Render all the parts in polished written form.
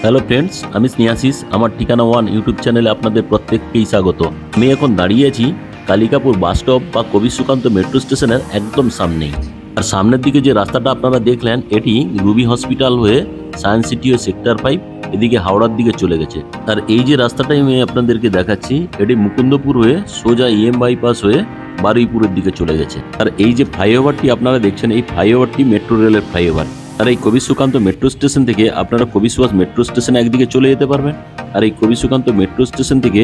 Hello friends, আমি স্নেহাশিস। আমার ঠিকানা ওয়ান ইউটিউব চ্যানেলে আপনাদের প্রত্যেককেই স্বাগত। আমি এখন দাঁড়িয়ে আছি কালিকাপুর বাস স্টপ বা কবি সুকান্ত মেট্রো স্টেশনের একদম সামনেই। আর সামনের দিকে যে রাস্তাটা আপনারা দেখলেন, এটি রুবি হসপিটাল হয়ে সায়েন্স সিটি ও সেক্টর 5 এদিকে হাওড়ার দিকে চলে গেছে। আর এই যে রাস্তাটাই আমি আপনাদেরকে দেখাচ্ছি, এটি মুকুন্দপুর হয়ে সোজা বাইপাস হয়ে বারুইপুরের দিকে চলে গেছে। আর এই যে ফ্লাইওভারটি আপনারা দেখছেন, এই ফ্লাইওভারটি মেট্রো রেলের ফ্লাইওভার। আর এই কবি সুকান্ত মেট্রো স্টেশন থেকে আপনারা কবি সুভাষ মেট্রো স্টেশনে একদিকে চলে যেতে পারবেন। আর এই কবি সুকান্ত মেট্রো স্টেশন থেকে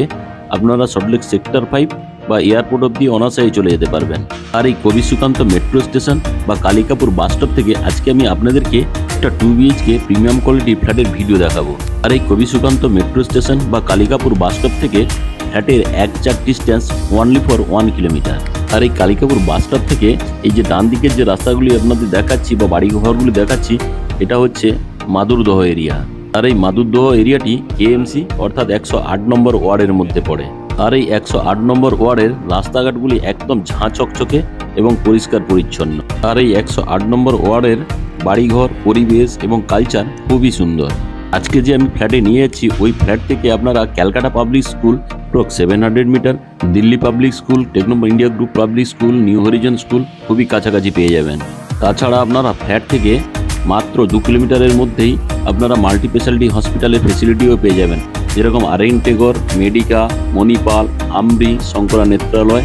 আপনারা সল্টলেক সেক্টর 5 বা এয়ারপোর্ট অব্দি অনায়াসে চলে যেতে পারবেন। আর এই কবি সুকান্ত মেট্রো স্টেশন বা কালিকাপুর বাস স্টপ থেকে আজকে আমি আপনাদেরকে একটা 2 BHK প্রিমিয়াম কোয়ালিটি ফ্ল্যাটের ভিডিও দেখাবো। আর এই কবি সুকান্ত মেট্রো স্টেশন বা কালিকাপুর বাস স্টপ থেকে ফ্ল্যাটের exact distance only for 1 kilometre. আর এই কালিকাপুর বাস স্টপ থেকে এই যে ডান দিকের যে রাস্তাগুলি আপনাদের দেখাচ্ছি বা বাড়ি ঘরগুলি দেখাচ্ছি, এটা হচ্ছে মাদুরদহ এরিয়া। আর এই মাদুরদহ এরিয়াটি KMC অর্থাৎ 108 নম্বর ওয়ার্ডের মধ্যে পড়ে। আর এই 108 নম্বর ওয়ার্ডের রাস্তাঘাটগুলি একদম ঝাঁ চকচকে এবং পরিষ্কার পরিচ্ছন্ন। আর এই 108 নম্বর ওয়ার্ডের বাড়িঘর, পরিবেশ এবং কালচার খুবই সুন্দর। আজকে যে আমি ফ্ল্যাটে নিয়ে যাচ্ছি, ওই ফ্ল্যাট থেকে আপনারা Calcutta public school approx 700 metre, Delhi public school, Techno India group public school, new horizon school খুবই কাছাকাছি পেয়ে যাবেন। তাছাড়া আপনারা ফ্ল্যাট থেকে মাত্র 2 কিলোমিটারের মধ্যেই আপনারা মাল্টি স্পেশালিটি হসপিটালের ফেসিলিটিও পেয়ে যাবেন, যেরকম RN টেগর, মেডিকা, মণিপাল, আমরি, শঙ্করা নেত্রালয়।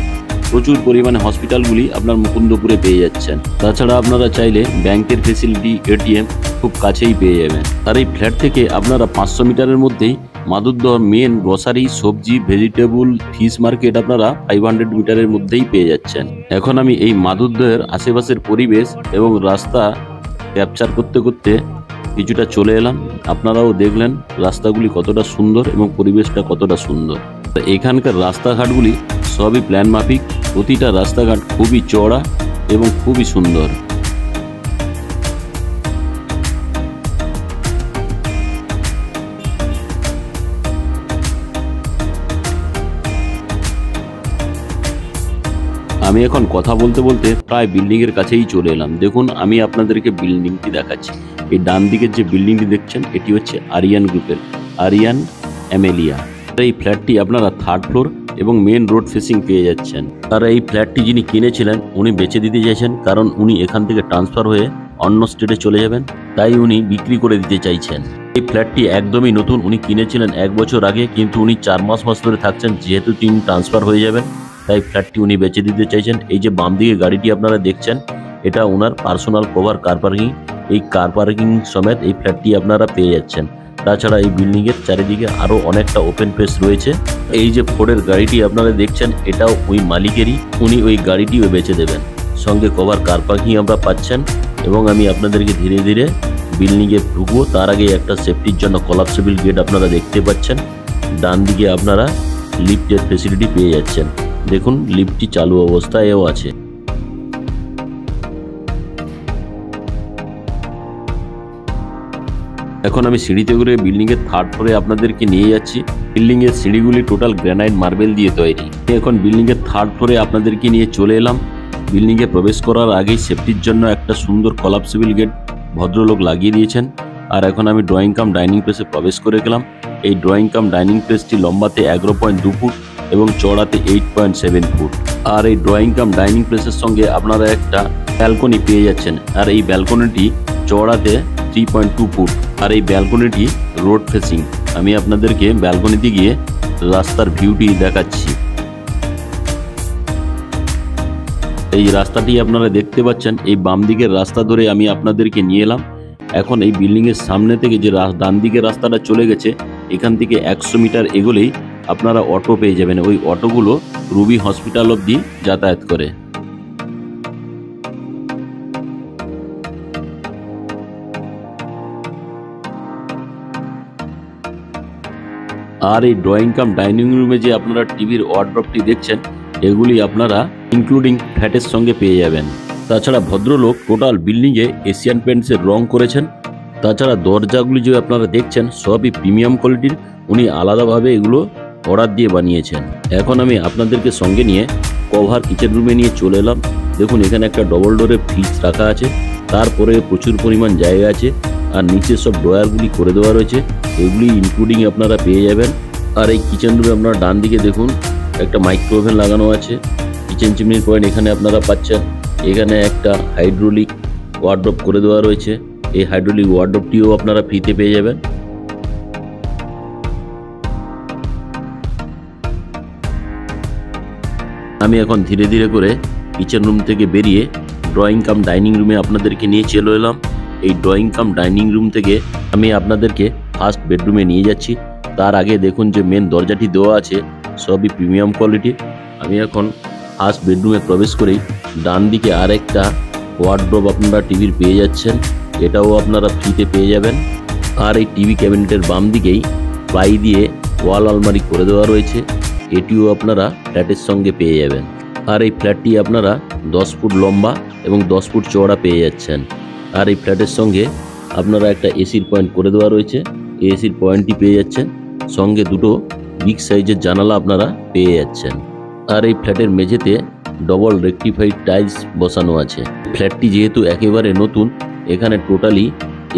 প্রচুর পরিমাণে হসপিটালগুলি আপনার মুকুন্দপুরে পেয়ে যাচ্ছেন। তাছাড়া আপনারা চাইলে ব্যাংকের ফেসিলিটি, ATM খুব কাছেই পেয়ে যাবেন। আর এই ফ্ল্যাট থেকে আপনারা 500 মিটারের মধ্যেই মাদুরদহ মেন গ্রসারি, সবজি, ভেজিটেবল, ফিশ মার্কেট আপনারা 500 মিটারের মধ্যেই পেয়ে যাচ্ছেন। এখন আমি এই মাদুরদহের আশেপাশের পরিবেশ এবং রাস্তা ক্যাপচার করতে করতে কিছুটা চলে এলাম। আপনারাও দেখলেন রাস্তাগুলি কতটা সুন্দর এবং পরিবেশটা কতটা সুন্দর। এখানকার রাস্তাঘাটগুলি সবই প্ল্যান মাফিক, প্রতিটা রাস্তাঘাট খুবই চওড়া এবং খুবই সুন্দর। আমি এখন কথা বলতে বলতে প্রায় বিল্ডিংয়ের কাছেই চলে এলাম। দেখুন, আমি আপনাদেরকে বিল্ডিংটি দেখাচ্ছি। এই ডান দিকের যে বিল্ডিংটি দেখছেন, এটি হচ্ছে আরিয়ান গ্রুপের আরিয়ান অ্যামেলিয়া। এই ফ্ল্যাটটি আপনারা 3rd ফ্লোর এবং মেন রোড ফেসিং পেয়ে যাচ্ছেন। আর এই ফ্ল্যাটটি যিনি কিনেছিলেন, উনি বেচে দিতে চাইছেন, কারণ উনি এখান থেকে ট্রান্সফার হয়ে অন্য স্টেটে চলে যাবেন, তাই উনি বিক্রি করে দিতে চাইছেন। এই ফ্ল্যাটটি একদমই নতুন, উনি কিনেছিলেন 1 বছর আগে, কিন্তু উনি 4 মাস ধরে থাকছেন। যেহেতু তিনি ট্রান্সফার হয়ে যাবেন, তাই ফ্ল্যাটটি উনি বেচে দিতে চাইছেন। এই যে বাম দিকে গাড়িটি আপনারা দেখছেন, এটা ওনার পার্সোনাল কভার কার পার্কিং। এই কার পার্কিং সমেত এই ফ্ল্যাটটি আপনারা পেয়ে যাচ্ছেন। তাছাড়া এই বিল্ডিংয়ের চারিদিকে আরও অনেকটা ওপেন স্পেস রয়েছে। এই যে ফোর্ডের গাড়িটি আপনারা দেখছেন, এটাও ওই মালিকেরই, উনি ওই গাড়িটিও বেচে দেবেন। সঙ্গে কভার কার পার্কিং আমরা পাচ্ছেন। এবং আমি আপনাদেরকে ধীরে ধীরে বিল্ডিংয়ে ঢুকবো, তার আগে একটা সেফটির জন্য কলাপসেবল গেট আপনারা দেখতে পাচ্ছেন। ডান দিকে আপনারা লিফটের ফেসিলিটি পেয়ে যাচ্ছেন। দেখুন, লিফটটি চালু অবস্থায়ও আছে। এখন আমি সিঁড়িতে করে বিল্ডিংয়ের 3rd ফ্লোরে আপনাদেরকে নিয়ে যাচ্ছি। বিল্ডিংয়ের সিঁড়িগুলি টোটাল গ্রানাইট মার্বেল দিয়ে তৈরি। এখন বিল্ডিংয়ের 3rd ফ্লোরে আপনাদেরকে নিয়ে চলে এলাম। বিল্ডিংয়ে প্রবেশ করার আগেই সেফটির জন্য একটা সুন্দর কলাপসেবল গেট ভদ্রলোক লাগিয়ে দিয়েছেন। আর এখন আমি ড্রয়িং কাম ডাইনিং প্লেসে প্রবেশ করে গেলাম। এই ড্রয়িং কাম ডাইনিং প্লেসটি লম্বাতে 11.2 ফুট এবং চওড়াতে 8.7 ফুট। আর এই ড্রয়িং কাম ডাইনিং প্লেসের সঙ্গে আপনারা একটা ব্যালকনি পেয়ে যাচ্ছেন। আর এই ব্যালকনিটি চওড়াতে 3.2 ফুট। আর এই ব্যালকনিটি রোড ফেসিং। আমি আপনাদেরকে ব্যালকনিতে গিয়ে রাস্তার ভিউটি দেখাচ্ছি। এই রাস্তাটি আপনারা দেখতে পাচ্ছেন, এই বাম দিকের রাস্তা ধরে আমি আপনাদেরকে নিয়ে এলাম। এখন এই বিল্ডিংয়ের সামনে থেকে যে ডান দিকের রাস্তাটা চলে গেছে, এখান থেকে 100 মিটার এগোলেই আপনারা অটো পেয়ে যাবেন। ওই অটোগুলো রুবি হসপিটাল অবধি যাতায়াত করে। আর এই ড্রয়িং কাম ডাইনিং রুমে যে আপনারা টিভির ওয়ার্ড্রপটি দেখছেন, এগুলি আপনারা ইনক্লুডিং ফ্ল্যাটের সঙ্গে পেয়ে যাবেন। তাছাড়া ভদ্রলোক টোটাল বিল্ডিংয়ে এশিয়ান পেন্টসের রং করেছেন। তাছাড়া দরজাগুলি যে আপনারা দেখছেন, সবই প্রিমিয়াম কোয়ালিটির। উনি আলাদাভাবে এগুলো অর্ডার দিয়ে বানিয়েছেন। এখন আমি আপনাদেরকে সঙ্গে নিয়ে কভার কিচেন রুমে নিয়ে চলে এলাম। দেখুন, এখানে একটা ডবল ডোরের ফ্রিজ রাখা আছে, তারপরে প্রচুর পরিমাণ জায়গা আছে। আর নিচে সব ড্রয়ারগুলি করে দেওয়া রয়েছে, এগুলি ইনক্লুডিং আপনারা পেয়ে যাবেন। আর এই কিচেন রুমে আপনারা ডান দিকে দেখুন একটা মাইক্রো ওভেন লাগানো আছে। কিচেন চিমনির পয়েন্ট এখানে আপনারা পাচ্ছেন। এখানে একটা হাইড্রোলিক ওয়ার্ডরোব করে দেওয়া রয়েছে, এই হাইড্রোলিক ওয়ার্ডরোবটিও আপনারা ফ্রিতে পেয়ে যাবেন। আমি এখন ধীরে ধীরে করে কিচেন রুম থেকে বেরিয়ে ড্রয়িং কাম ডাইনিং রুমে আপনাদেরকে নিয়ে চলে এলাম। এই ড্রয়িং কাম ডাইনিং রুম থেকে আমি আপনাদেরকে ফার্স্ট বেডরুমে নিয়ে যাচ্ছি। তার আগে দেখুন যে মেন দরজাটি দেওয়া আছে সবই প্রিমিয়াম কোয়ালিটি। আমি এখন ফার্স্ট বেডরুমে প্রবেশ করেই ডান দিকে আরেকটা ওয়ার্ডরোব আপনারা টিভির পেয়ে যাচ্ছেন, এটাও আপনারা ফ্রিতে পেয়ে যাবেন। আর এই টিভি ক্যাবিনেটের বাম দিকেই প্লাই দিয়ে ওয়াল আলমারি করে দেওয়া রয়েছে, এটিও আপনারা ফ্ল্যাটের সঙ্গে পেয়ে যাবেন। আর এই ফ্ল্যাটটি আপনারা 10 ফুট লম্বা এবং 10 ফুট চওড়া পেয়ে যাচ্ছেন। আর এই ফ্ল্যাটের সঙ্গে আপনারা একটা এসির পয়েন্ট করে দেওয়া রয়েছে, এই এসির পয়েন্টটি পেয়ে যাচ্ছেন, সঙ্গে দুটো বিগ সাইজের জানালা আপনারা পেয়ে যাচ্ছেন। আর এই ফ্ল্যাটের মেঝেতে ডবল রেকটিফাইড টাইলস বসানো আছে। ফ্ল্যাটটি যেহেতু একেবারে নতুন, এখানে টোটালি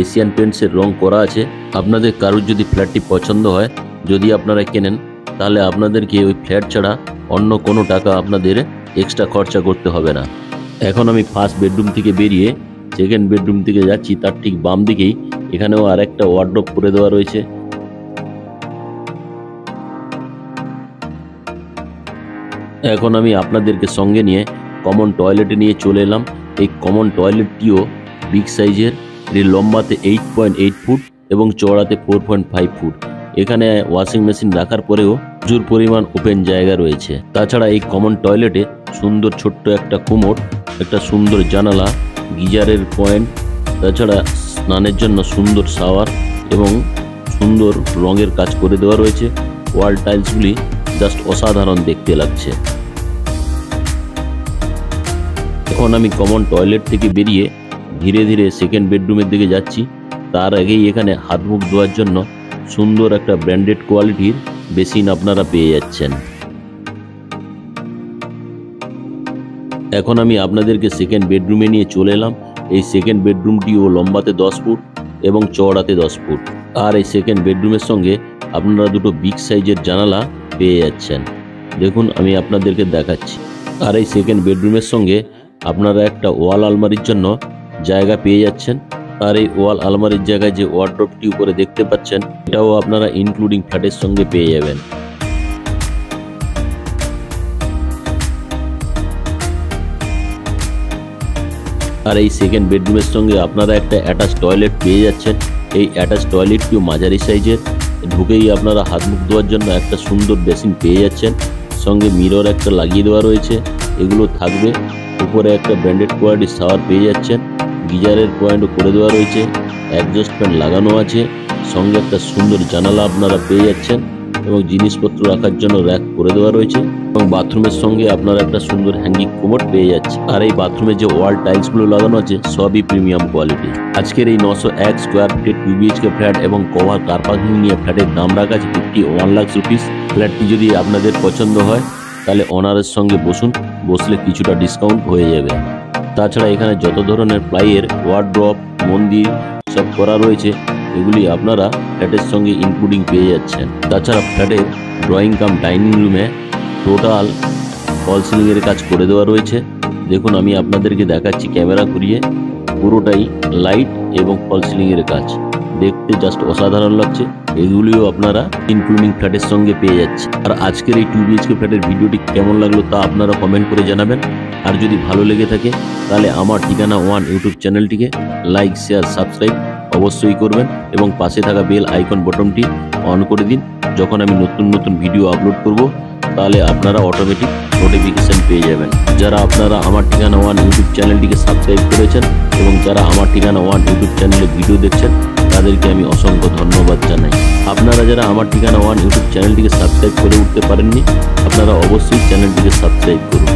এশিয়ান পেন্টসের রং করা আছে। আপনাদের কারোর যদি ফ্ল্যাটটি পছন্দ হয়, যদি আপনারা কেনেন, তাহলে আপনাদেরকে ওই ফ্ল্যাট ছাড়া অন্য কোনো টাকা আপনাদের এক্সট্রা খরচা করতে হবে না। এখন আমি ফার্স্ট বেডরুম থেকে বেরিয়ে সেকেন্ড বেডরুম থেকে যাচ্ছি, তার ঠিক বাম দিকেই এখানেও আর একটা ওয়ার্ডরোব করে দেওয়া রয়েছে। এখন আমি আপনাদেরকে সঙ্গে নিয়ে কমন টয়লেটে নিয়ে চলে এলাম। এই কমন টয়লেটটিও বিগ সাইজের, এর লম্বাতে 8.8 ফুট এবং চওড়াতে 4.5 ফুট। এখানে ওয়াশিং মেশিন রাখার পরেও প্রচুর পরিমাণ ওপেন জায়গা রয়েছে। তাছাড়া এই কমন টয়লেটে সুন্দর ছোট্ট একটা কোমোড, একটা সুন্দর জানালা, গিজারের পয়েন্ট, তাছাড়া স্নানের জন্য সুন্দর শাওয়ার এবং সুন্দর রঙের কাজ করে দেওয়া রয়েছে। ওয়াল টাইলসগুলি জাস্ট অসাধারণ দেখতে লাগছে। এখন আমি কমন টয়লেট থেকে বেরিয়ে ধীরে ধীরে সেকেন্ড বেডরুমের দিকে যাচ্ছি। তার আগেই এখানে হাত মুখ ধোয়ার জন্য সুন্দর একটা ব্র্যান্ডেড কোয়ালিটির বেসিন আপনারা পেয়ে যাচ্ছেন। এখন আমি আপনাদেরকে সেকেন্ড বেডরুমে নিয়ে চলে এলাম। এই সেকেন্ড বেডরুমটিও লম্বাতে 10 ফুট এবং চওড়াতে 10 ফুট। আর এই সেকেন্ড বেডরুমের সঙ্গে আপনারা দুটো বিগ সাইজের জানালা পেয়ে যাচ্ছেন। দেখুন আমি আপনাদেরকে দেখাচ্ছি। আর এই সেকেন্ড বেডরুমের সঙ্গে আপনারা একটা ওয়াল আলমারির জন্য জায়গা পেয়ে যাচ্ছেন। আর এই ওয়াল আলমারির জায়গায় যে ওয়ার্ডরোবটি উপরে দেখতে পাচ্ছেন, এটাও আপনারা ইনক্লুডিং ফ্ল্যাটের সঙ্গে পেয়ে যাবেন। আর এই সেকেন্ড বেডরুমের সঙ্গে আপনারা একটা অ্যাটাচ টয়লেট পেয়ে যাচ্ছেন। এই অ্যাটাচ টয়লেটটিও মাঝারি সাইজের। ঢুকেই আপনারা হাত মুখ ধোয়ার জন্য একটা সুন্দর বেসিন পেয়ে যাচ্ছেন, সঙ্গে মিরর একটা লাগিয়ে দেওয়া রয়েছে, এগুলো থাকবে। উপরে একটা ব্র্যান্ডেড কোয়ালিটির শাওয়ার পেয়ে যাচ্ছেন, গিজারের পয়েন্টও করে দেওয়া রয়েছে, অ্যাডজাস্ট ফ্যান লাগানো আছে, সঙ্গে একটা সুন্দর জানালা আপনারা পেয়ে যাচ্ছেন এবং জিনিসপত্র রাখার জন্য র্যাক করে দেওয়া রয়েছে এবং বাথরুমের সঙ্গে আপনারা একটা সুন্দর হ্যাঙ্গিং কোমোড পেয়ে যাচ্ছে। আর এই বাথরুমে যে ওয়াল টাইলসগুলো লাগানো আছে সবই প্রিমিয়াম কোয়ালিটি। আজকের এই 901 স্কোয়ার ফিট 2 BHK ফ্ল্যাট এবং কভার কার পার্কিং নিয়ে ফ্ল্যাটের দাম রাখা আছে 51 লাখ রুপিস। ফ্ল্যাটটি যদি আপনাদের পছন্দ হয় তাহলে ওনারের সঙ্গে বসলে কিছুটা ডিসকাউন্ট হয়ে যাবে। তাছাড়া এখানে যত ধরনের প্লাইয়ের ওয়ার্ডরোব, মন্দির সব করা রয়েছে, এগুলি আপনারা ফ্ল্যাটের সঙ্গে ইনক্লুডিং পেয়ে যাচ্ছেন। তাছাড়া ফ্ল্যাটের ড্রয়িং কাম ডাইনিং রুমে টোটাল ফল সিলিংয়ের কাজ করে দেওয়া রয়েছে। দেখুন আমি আপনাদেরকে দেখাচ্ছি ক্যামেরা ঘুরিয়ে, পুরোটাই লাইট এবং ফল সিলিংয়ের কাজ, দেখতে জাস্ট অসাধারণ লাগছে। এগুলিও আপনারা ইনক্লুডিং ফ্ল্যাটের সঙ্গে পেয়ে যাচ্ছে। আর আজকের এই 2 BHK ফ্ল্যাটের ভিডিওটি কেমন লাগলো তা আপনারা কমেন্ট করে জানাবেন। আর যদি ভালো লেগে থাকে তাহলে আমার ঠিকানা ওয়ান ইউটিউব চ্যানেলটিকে লাইক, শেয়ার, সাবস্ক্রাইব অবশ্যই করবেন এবং পাশে থাকা বেল আইকন বটনটি অন করে দিন। যখন আমি নতুন নতুন ভিডিও আপলোড করব তাহলে আপনারা অটোমেটিক নোটিফিকেশন পেয়ে যাবেন। যারা আপনারা আমার ঠিকানা ওয়ান ইউটিউব চ্যানেলটিকে সাবস্ক্রাইব করেছেন এবং যারা আমার ঠিকানা ওয়ান ইউটিউব চ্যানেলে ভিডিও দেখছেন, তাদেরকে আমি অসংখ্য ধন্যবাদ জানাই। আপনারা যারা আমার ঠিকানা ওয়ান ইউটিউব চ্যানেলটিকে সাবস্ক্রাইব করে উঠতে পারেননি, আপনারা অবশ্যই চ্যানেলটিকে সাবস্ক্রাইব করুন।